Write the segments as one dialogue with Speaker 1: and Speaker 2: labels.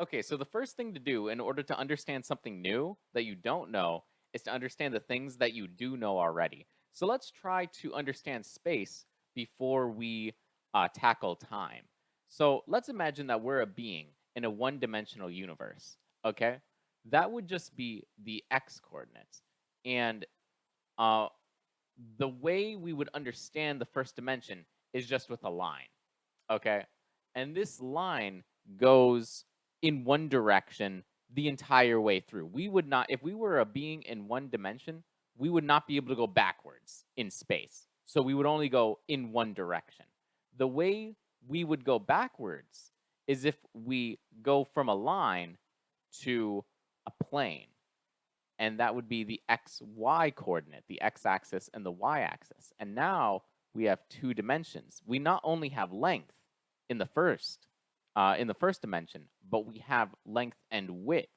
Speaker 1: Okay, so the first thing to do in order to understand something new that you don't know is to understand the things that you do know already. So let's try to understand space before we tackle time. So let's imagine that we're a being in a one dimensional universe. Okay, that would just be the x coordinates. And uh, the way we would understand the first dimension is just with a line. Okay. And this line goes in one direction the entire way through. We would not, if we were a being in one dimension, we would not be able to go backwards in space. So we would only go in one direction. The way we would go backwards is if we go from a line to a plane, and that would be the xy coordinate, the x-axis and the y-axis. And now we have two dimensions. We not only have length in the first dimension, but we have length and width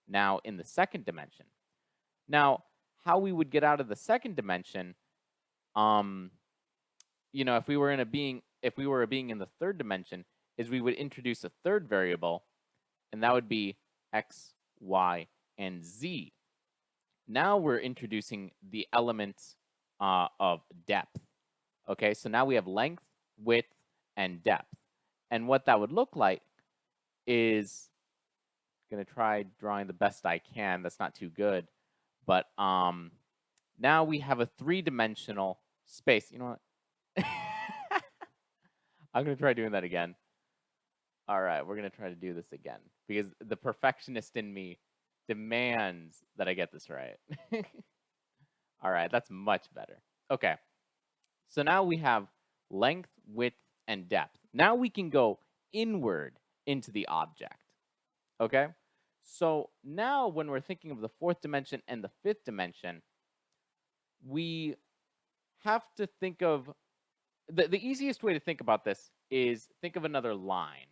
Speaker 1: now in the second dimension. Now, how we would get out of the second dimension, um, if we were a being in the third dimension, is we would introduce a third variable, and that would be x, y, and z. Now we're introducing the elements of depth. Okay, so now we have length, width, and depth. And what that would look like is going to try drawing the best I can. That's not too good. But now we have a three-dimensional space. You know what? I'm going to try doing that again. All right, we're going to try to do this again because the perfectionist in me demands that I get this right. All right, that's much better. Okay, so now we have length, width, and depth. Now we can go inward into the object. Okay, so now when we're thinking of the fourth dimension and the fifth dimension, we have to think of the easiest way to think about this is think of another line.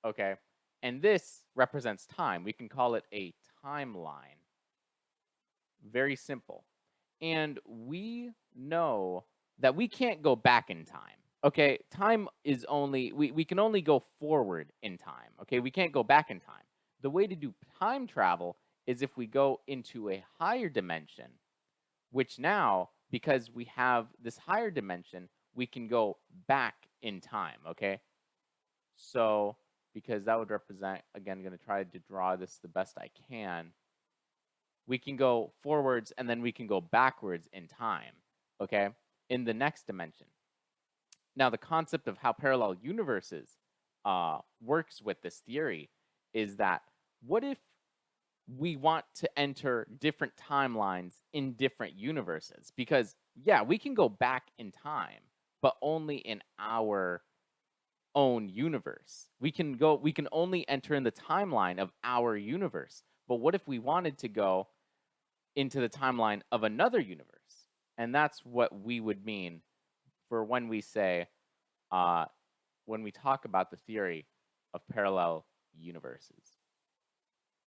Speaker 1: Okay, and this represents time. We can call it a timeline. Very simple. And we know that we can't go back in time. Okay, time is only, we can only go forward in time. Okay, we can't go back in time. The way to do time travel is if we go into a higher dimension, which now, because we have this higher dimension, we can go back in time. Okay, so because that would represent, again, I'm going to try to draw this the best I can. We can go forwards and then we can go backwards in time, okay, in the next dimension. Now, the concept of how parallel universes works with this theory is that what if we want to enter different timelines in different universes? Because, yeah, we can go back in time, but only in our own universe. We can only enter in the timeline of our universe. But what if we wanted to go into the timeline of another universe? And that's what we would mean for when we say, when we talk about the theory of parallel universes.